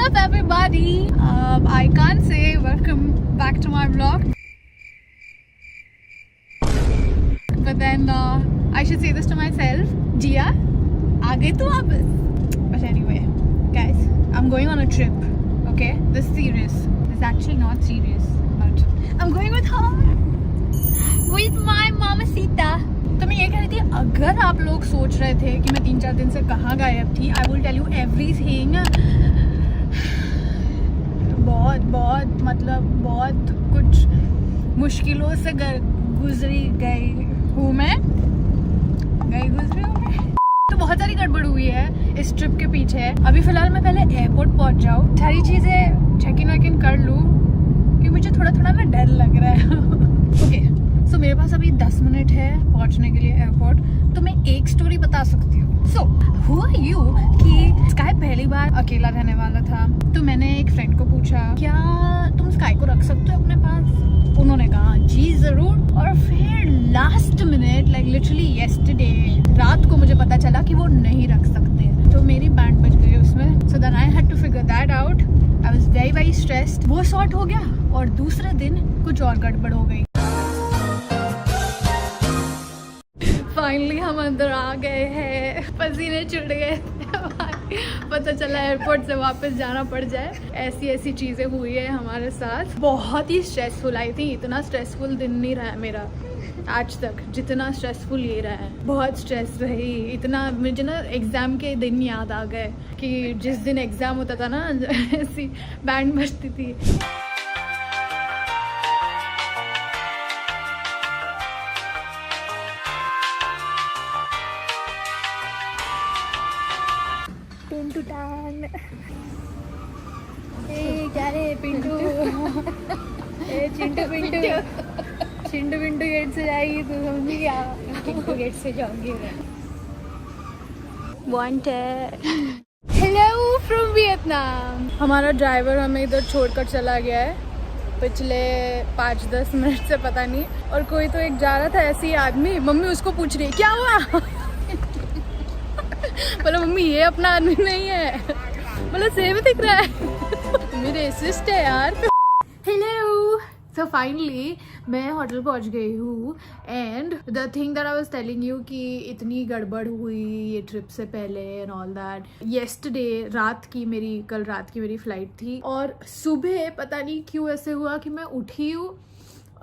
up everybody? I can't say welcome back to my vlog, but then I should say this to myself. Jia, aa gayi tu वापस. But anyway, guys, I'm going on a trip. Okay, this is serious. This is actually not serious, but I'm going with her, with my mamacita. तो मैं ये कह रही थी, अगर आप लोग सोच रहे थे कि मैं 3-4 दिन से कहाँ गायब थी, I will tell you everything. बहुत कुछ मुश्किलों से गुजरी गई हूँ मैं. तो बहुत सारी गड़बड़ हुई है इस ट्रिप के पीछे. अभी फिलहाल मैं पहले एयरपोर्ट पहुँच जाऊँ, सारी चीज़ें चेक इन कर लूँ, क्योंकि मुझे थोड़ा ना डर लग रहा है. ओके, सो मेरे पास अभी 10 मिनट है पहुंचने के लिए एयरपोर्ट. तो मैं एक स्टोरी बता सकती हूँ. सो हु आर यू कि स्काई पहली बार अकेला रहने वाला था. तो मैंने एक फ्रेंड को पूछा, क्या तुम स्काई को रख सकते हो अपने पास? उन्होंने कहा जी जरूर. और फिर last minute, like literally yesterday रात को मुझे पता चला कि वो नहीं रख सकते. तो मेरी बैंड बज गई उसमें. So then I had to figure that out. I was very stressed. वो सॉर्ट हो गया और दूसरे दिन कुछ और गड़बड़ हो गई. फाइनली हम अंदर आ गए हैं. पसीने छूट गए पता चला एयरपोर्ट से वापस जाना पड़ जाए. ऐसी चीज़ें हुई है हमारे साथ. बहुत ही स्ट्रेसफुल. आई थिंक इतना स्ट्रेसफुल दिन नहीं रहा है मेरा आज तक जितना स्ट्रेसफुल ये रहा है. बहुत स्ट्रेस रही. इतना मुझे ना एग्ज़ाम के दिन याद आ गए कि जिस दिन एग्ज़ाम होता था ना ऐसी बैंड बजती थी. क्या रे पिंटू चिंटू पिंटू गेट से जाएगी तू, समझी क्या? पिंटू गेट से जाऊंगी मैं. वांटेड. Hello from Vietnam. हमारा ड्राइवर हमें इधर छोड़कर चला गया है पिछले 5-10 मिनट से, पता नहीं. और कोई तो एक जा रहा था ऐसे ही आदमी. मम्मी उसको पूछ रही है क्या हुआ. बोला मम्मी ये अपना आदमी नहीं है. बोला सेम दिख रहा है. मेरे असिस्ट है यार. हेलो. सो फाइनली मैं होटल पहुंच गई हूँ. And the thing that I was telling you कि इतनी गड़बड़ हुई ये ट्रिप से पहले एंड ऑल दैट. येस्टरडे कल रात की मेरी फ्लाइट थी. और सुबह पता नहीं क्यों ऐसे हुआ कि मैं उठी हूँ.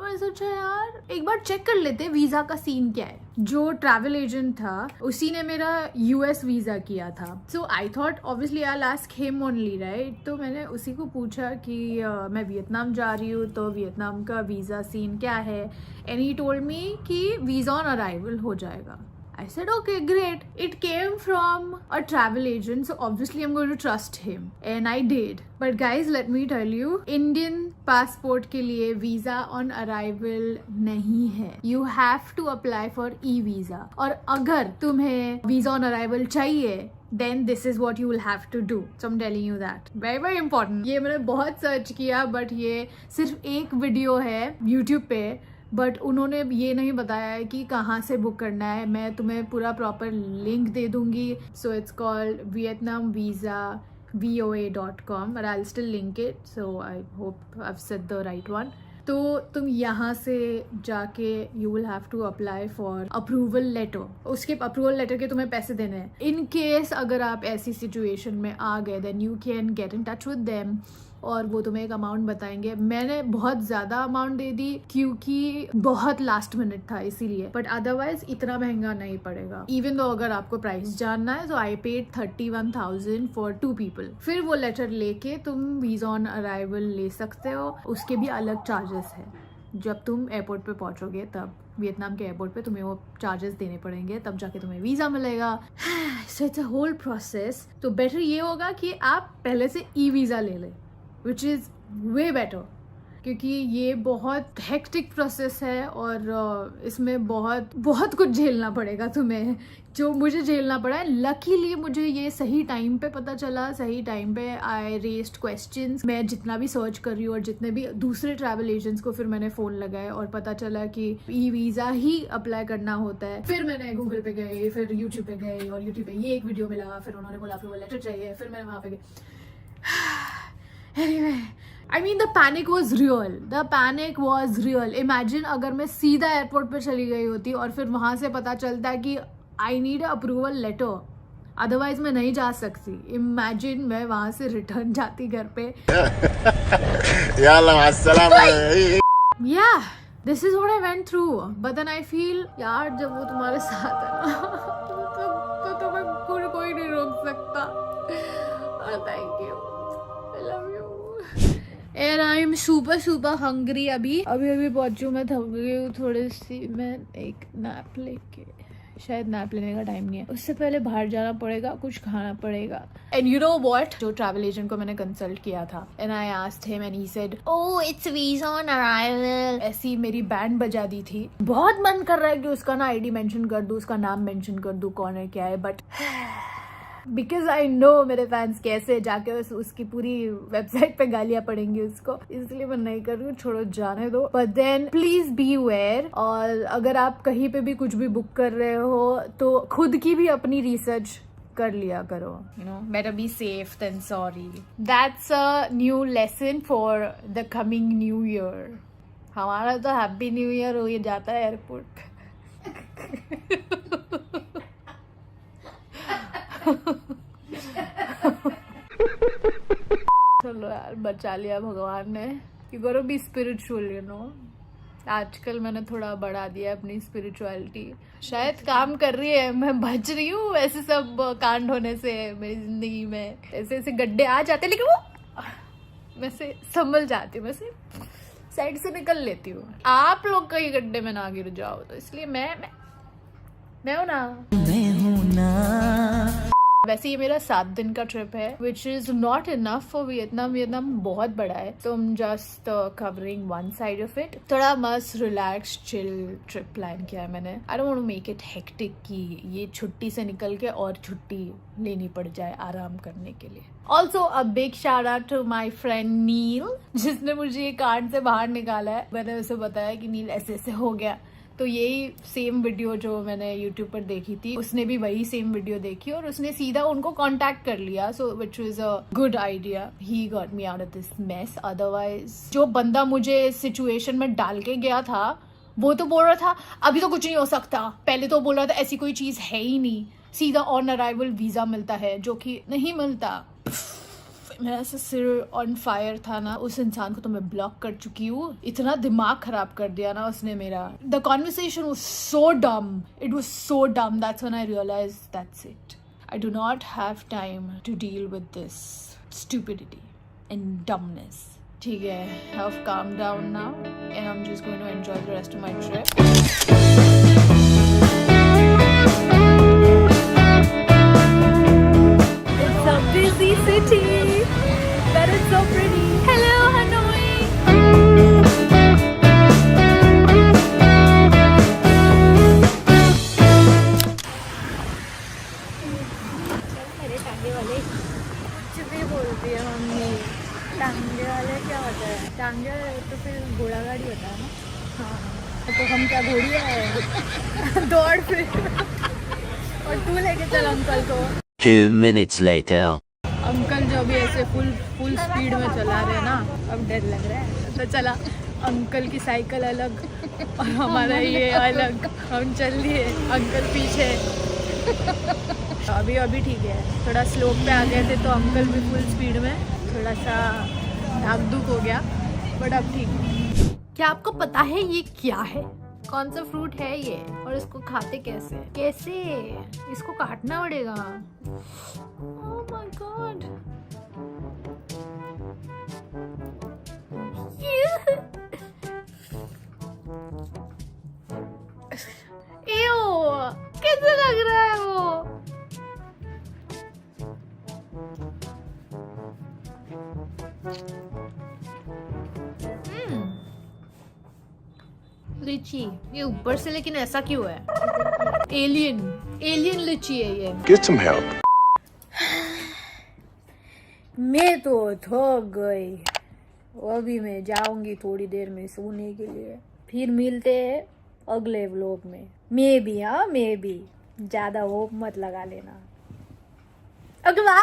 मैं सोचा यार एक बार चेक कर लेते वीजा का सीन क्या है. जो ट्रैवल एजेंट था उसी ने मेरा यूएस वीजा किया था. So I thought obviously I ask him only, right. तो मैंने उसी को पूछा कि मैं वियतनाम जा रही हूँ तो वियतनाम का वीजा सीन क्या है. एंड ही टोल्ड मी कि वीजा ऑन अराइवल हो जाएगा. I said, okay, great. It came from a travel agent, so obviously I'm going to trust him. And I did. But guys, let me tell you, Indian passport के लिए visa on arrival नहीं है. You have to apply for e-visa. और अगर तुम्हें visa on arrival चाहिए, then this is what you will have to do. So I'm telling you that. Very important. ये मैंने बहुत सर्च किया, but ये सिर्फ एक वीडियो है YouTube पे. बट उन्होंने ये नहीं बताया है कि कहाँ से बुक करना है. मैं तुम्हें पूरा प्रॉपर लिंक दे दूँगी. So it's called Vietnam visa voa.com और I still link it. So I hope I said the right one. तो तुम यहाँ से जाके you will have to apply for approval letter. उसके अप्रूवल लेटर के तुम्हें पैसे देने हैं. इन केस अगर आप ऐसी सिचुएशन में आ गए then you can get in touch with them और वो तुम्हें एक अमाउंट बताएंगे. मैंने बहुत ज़्यादा अमाउंट दे दी क्योंकि बहुत लास्ट मिनट था इसीलिए. बट अदरवाइज इतना महंगा नहीं पड़ेगा. इवन दो अगर आपको प्राइस जानना है तो आई पेड 31,000 फॉर 2 पीपल. फिर वो लेटर लेके तुम वीजा ऑन अराइवल ले सकते हो. उसके भी अलग चार्जेस है. जब तुम एयरपोर्ट पे पहुंचोगे तब वियतनाम के एयरपोर्ट पे तुम्हें वो चार्जेस देने पड़ेंगे, तब जाके तुम्हें वीज़ा मिलेगा. So it's a whole process. तो बेटर ये होगा कि आप पहले से ई वीज़ा ले लें, which is way better. क्योंकि ये बहुत हेक्टिक प्रोसेस है और इसमें बहुत कुछ झेलना पड़ेगा तुम्हें, जो मुझे झेलना पड़ा है. लकीली मुझे ये सही टाइम पे पता चला. सही टाइम पे आई रेस्ड क्वेश्चंस. मैं जितना भी सर्च कर रही हूँ और जितने भी दूसरे ट्रैवल एजेंट्स को फिर मैंने फ़ोन लगाया और पता चला कि ई वीज़ा ही अप्लाई करना होता है. फिर मैंने गूगल पे गई, फिर यूट्यूब पे गई और यूट्यूब पे ये एक वीडियो मिला. फिर उन्होंने बोला अप्रूवल लेटर चाहिए. फिर मैंने वहाँ पे गई. Anyway, I mean the panic was real. The panic was real. Imagine अगर मैं सीधा एयरपोर्ट पे चली गई होती और फिर वहाँ से पता चलता कि I need approval letter, otherwise मैं नहीं जा सकती. इमेजिन मैं वहाँ से रिटर्न जाती घर पे. Yeah, this is what I went through. But then I feel यार जब वो तुम्हारे साथ है ना तो तुम्हें कोई नहीं रोक सकता. और thank you. I love you. And I am super hungry. अभी पहुंची हूँ. मैं थक गई हूँ थोड़ी सी. मैं एक नैप लेके, शायद नैप लेने का टाइम नहीं है, उससे पहले बाहर जाना पड़ेगा, कुछ खाना पड़ेगा. एंड यू नो व्हाट, जो ट्रैवल एजेंट को मैंने कंसल्ट किया था, and I asked him and he said oh it's visa on arrival. ऐसी मेरी बैंड बजा दी थी. बहुत मन कर रहा है कि उसका ना आईडी मेंशन कर दूं, उसका नाम मेंशन कर दूं, कौन है क्या है, बट बिकॉज आई नो मेरे फैंस कैसे जाके उसकी पूरी वेबसाइट पे गालियां पड़ेंगी उसको, इसलिए मैं नहीं कर रही हूँ. छोड़ो, जाने दो. But then please be aware. और अगर आप कहीं पे भी कुछ भी बुक कर रहे हो तो खुद की भी अपनी रिसर्च कर लिया करो. You know, better be safe than sorry. That's a new lesson for the coming new year. हमारा तो हैप्पी न्यू ईयर हो ही जाता है एयरपोर्ट पे. चलो यार, बचा लिया भगवान ने. यू गोटा बी स्पिरिचुअल, यू नो. आजकल मैंने थोड़ा बढ़ा दिया अपनी स्पिरिचुअलिटी. शायद काम कर रही है, मैं बच रही हूँ ऐसे सब कांड होने से मेरी जिंदगी में. ऐसे गड्ढे आ जाते लेकिन वो मैं से संभल जाती हूँ, मैं से साइड से निकल लेती हूँ. आप लोग कहीं गड्ढे में ना गिर जाओ, तो इसलिए मैं हूँ ना. वैसे ये मेरा 7 दिन का ट्रिप है, which is not enough for Vietnam. Vietnam बहुत बड़ा है, तो हम just covering one side of it. थोड़ा मस्त रिलैक्स चिल ट्रिप प्लान किया है मैंने. I don't want to make it hectic कि ये छुट्टी से निकल के और छुट्टी लेनी पड़ जाए आराम करने के लिए. Also a big shout out to my friend Neil, जिसने मुझे ये कार्ड से बाहर निकाला है. मैंने उसे बताया कि नील ऐसे हो गया, तो यही सेम वीडियो जो मैंने YouTube पर देखी थी, उसने भी वही सेम वीडियो देखी और उसने सीधा उनको कांटेक्ट कर लिया. So which was a good idea. He got me out of this mess. Otherwise जो बंदा मुझे इस सिचुएशन में डाल के गया था, वो तो बोल रहा था अभी तो कुछ नहीं हो सकता. पहले तो बोल रहा था ऐसी कोई चीज है ही नहीं, सीधा ऑन अराइवल वीजा मिलता है, जो कि नहीं मिलता. मेरा ऐसा सिर ऑन फायर था ना. उस इंसान को तो मैं ब्लॉक कर चुकी हूँ. इतना दिमाग खराब कर दिया ना उसने मेरा. द कॉन्वर्सेशन वाज सो डम. It was so dumb. That's when I realised that's it. I do not have time to deal with this stupidity and dumbness. ठीक है, have calm down now and I am just going to enjoy the rest of my trip. It's a busy city. That is so pretty. Hello, Hanoi. मेरे टांगे वाले कुछ भी बोलती है mummy. टांगे वाले क्या होता है? टांगे तो फिर घोड़ा गाड़ी होता है ना. हाँ, तो हम क्या घोड़ी है? दौड़ फिर. और तू लेके चल अंकल को. 2 minutes later. अंकल जो भी ऐसे फुल स्पीड में चला रहे हैं ना, अब डर लग रहा है. तो चला, अंकल की साइकिल अलग और हमारा ये अलग. हम चल लिए, अंकल पीछे. अभी ठीक है. थोड़ा स्लोप पे आ गए थे तो अंकल भी फुल स्पीड में. थोड़ा सा धाक धुक हो गया, बट अब ठीक है. क्या आपको पता है ये क्या है? कौन सा फ्रूट है ये, और इसको खाते कैसे? इसको काटना पड़ेगा. Oh my God. कैसे लग रहा है वो? लीची. ये ऊपर से लेकिन ऐसा क्यों है? एलियन लीची है ये. Get some help. मैं तो थक गई. अभी मैं जाऊंगी थोड़ी देर में सोने के लिए. फिर मिलते हैं अगले व्लॉग में. मे बी ज्यादा होप मत लगा लेना. अगला